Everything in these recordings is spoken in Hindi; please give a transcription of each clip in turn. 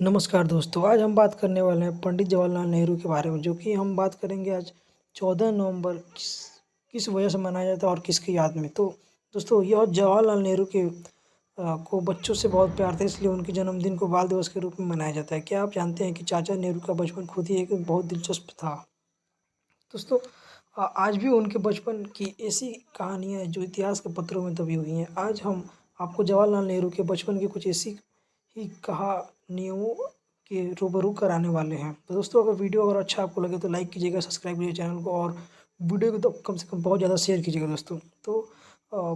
नमस्कार दोस्तों, आज हम बात करने वाले हैं पंडित जवाहरलाल नेहरू के बारे में, जो कि हम बात करेंगे आज 14 नवंबर किस किस वजह से मनाया जाता है और किसकी याद में। तो दोस्तों, यह जवाहरलाल नेहरू के को बच्चों से बहुत प्यार था, इसलिए उनके जन्मदिन को बाल दिवस के रूप में मनाया जाता है। क्या आप जानते हैं कि चाचा नेहरू का बचपन खुद ही एक बहुत दिलचस्प था? दोस्तों, आज भी उनके बचपन की ऐसी कहानियाँ हैं जो इतिहास के पत्रों में दबी हुई हैं। आज हम आपको जवाहरलाल नेहरू के बचपन की कुछ ऐसी ही कहानियों के रूबरू कराने वाले हैं। तो दोस्तों, अगर वीडियो अगर अच्छा आपको लगे तो लाइक कीजिएगा, सब्सक्राइब कीजिए चैनल को और वीडियो को तो कम से कम बहुत ज़्यादा शेयर कीजिएगा दोस्तों। तो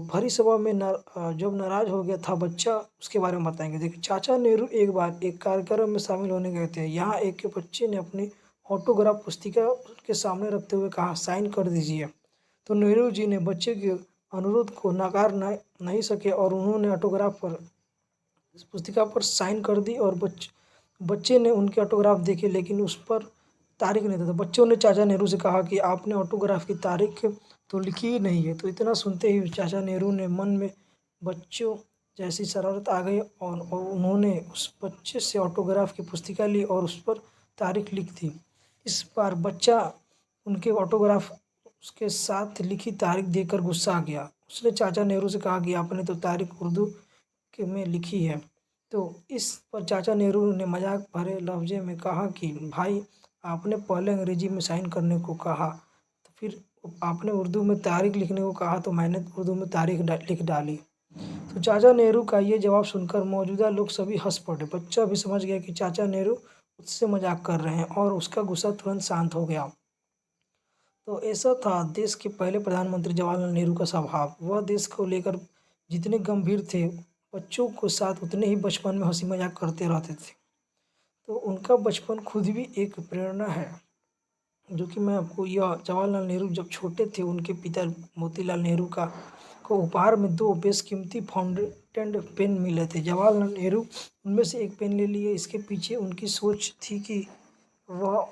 भरी सभा में जब नाराज़ हो गया था बच्चा, उसके बारे में बताएंगे। देखिए, चाचा नेहरू एक बार एक कार्यक्रम में शामिल होने गए थे। यहाँ एक बच्चे ने अपनी ऑटोग्राफ पुस्तिका के सामने रखते हुए कहा, साइन कर दीजिए। तो नेहरू जी ने बच्चे के अनुरोध को नकार नहीं सके और उन्होंने ऑटोग्राफ पर इस पुस्तिका पर साइन कर दी और बच्चे ने उनके ऑटोग्राफ देखे, लेकिन उस पर तारीख नहीं था। तो बच्चों ने चाचा नेहरू से कहा कि आपने ऑटोग्राफ की तारीख तो लिखी ही नहीं है। तो इतना सुनते ही चाचा नेहरू ने मन में बच्चों जैसी शरारत आ गई और उन्होंने उस बच्चे से ऑटोग्राफ की पुस्तिका ली और उस पर तारीख लिख दी। इस बार बच्चा उनके ऑटोग्राफ उसके साथ लिखी तारीख देखकर गुस्सा आ गया। उसने चाचा नेहरू से कहा कि आपने तो तारीख उर्दू के में लिखी है। तो इस पर चाचा नेहरू ने मजाक भरे लहजे में कहा कि भाई, आपने पहले अंग्रेजी में साइन करने को कहा, तो फिर आपने उर्दू में तारीख लिखने को कहा, तो मैंने उर्दू में तारीख लिख डाली। तो चाचा नेहरू का ये जवाब सुनकर मौजूदा लोग सभी हंस पड़े। बच्चा भी समझ गया कि चाचा नेहरू उससे मजाक कर रहे हैं और उसका गुस्सा तुरंत शांत हो गया। तो ऐसा था देश के पहले प्रधानमंत्री जवाहरलाल नेहरू का स्वभाव। वह देश को लेकर जितने गंभीर थे, बच्चों के साथ उतने ही बचपन में हंसी मजाक करते रहते थे। तो उनका बचपन खुद भी एक प्रेरणा है, जो कि मैं आपको यह जवाहरलाल नेहरू जब छोटे थे, उनके पिता मोतीलाल नेहरू को उपहार में 2 बेशकीमती फाउंटेन पेन मिले थे। जवाहरलाल नेहरू उनमें से एक पेन ले लिए। इसके पीछे उनकी सोच थी कि वह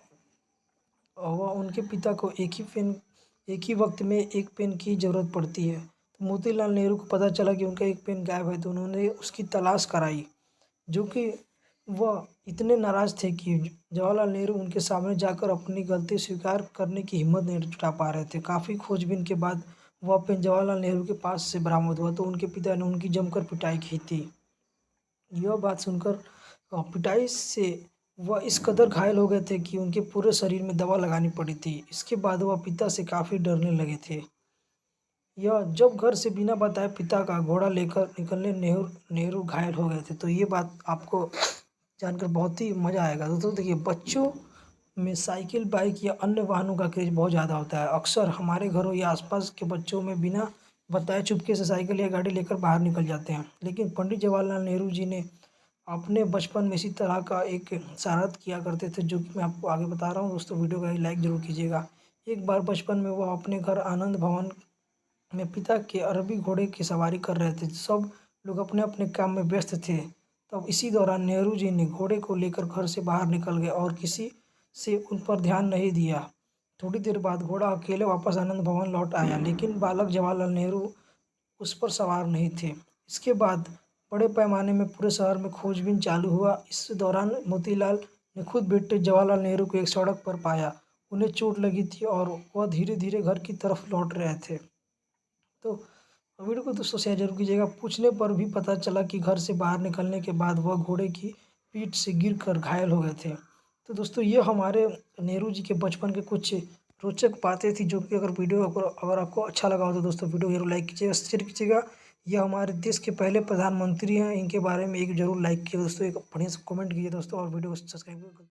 वह उनके पिता को एक ही वक्त में एक पेन की ज़रूरत पड़ती है। तो मोतीलाल नेहरू को पता चला कि उनका एक पेन गायब है, तो उन्होंने उसकी तलाश कराई, जो कि वह इतने नाराज़ थे कि जवाहरलाल नेहरू उनके सामने जाकर अपनी गलती स्वीकार करने की हिम्मत नहीं जुटा पा रहे थे। काफ़ी खोजबीन के बाद वह पेन जवाहरलाल नेहरू के पास से बरामद हुआ, तो उनके पिता ने उनकी जमकर पिटाई की थी। यह बात सुनकर पिटाई से वह इस कदर घायल हो गए थे कि उनके पूरे शरीर में दवा लगानी पड़ी थी। इसके बाद वह पिता से काफ़ी डरने लगे थे। यह जब घर से बिना बताए पिता का घोड़ा लेकर निकलने नेहरू नेहरू घायल हो गए थे। तो ये बात आपको जानकर बहुत ही मज़ा आएगा। दोस्तों देखिए, बच्चों में साइकिल, बाइक या अन्य वाहनों का क्रेज़ बहुत ज़्यादा होता है। अक्सर हमारे घरों या आसपास के बच्चों में बिना बताए चुपके से साइकिल या गाड़ी लेकर बाहर निकल जाते हैं। लेकिन पंडित जवाहरलाल नेहरू जी ने अपने बचपन में इसी तरह का एक शरारत किया करते थे, जो कि मैं आपको आगे बता रहा हूँ। दोस्तों, वीडियो को लाइक ज़रूर कीजिएगा। एक बार बचपन में वह अपने घर आनंद भवन में पिता के अरबी घोड़े की सवारी कर रहे थे। सब लोग अपने अपने काम में व्यस्त थे। तब इसी दौरान नेहरू जी ने घोड़े को लेकर घर से बाहर निकल गए और किसी से उन पर ध्यान नहीं दिया। थोड़ी देर बाद घोड़ा अकेले वापस आनंद भवन लौट आया, लेकिन बालक जवाहरलाल नेहरू उस पर सवार नहीं थे। इसके बाद बड़े पैमाने में पूरे शहर में खोजबीन चालू हुआ। इस दौरान मोतीलाल ने खुद बेटे जवाहरलाल नेहरू को एक सड़क पर पाया। उन्हें चोट लगी थी और वह धीरे धीरे घर की तरफ लौट रहे थे। तो वीडियो को दोस्तों शेयर जरूर कीजिएगा। पूछने पर भी पता चला कि घर से बाहर निकलने के बाद वह घोड़े की पीठ से गिरकर घायल हो गए थे। तो दोस्तों, ये हमारे नेहरू जी के बचपन के कुछ रोचक बातें थी, जो कि अगर वीडियो अगर आपको अच्छा लगा हो तो दोस्तों वीडियो जरूर लाइक कीजिएगा, शेयर कीजिएगा। यह हमारे देश के पहले प्रधानमंत्री हैं, इनके बारे में एक जरूर लाइक कीजिए दोस्तों, एक बढ़िया से कमेंट कीजिए दोस्तों और वीडियो को सब्सक्राइब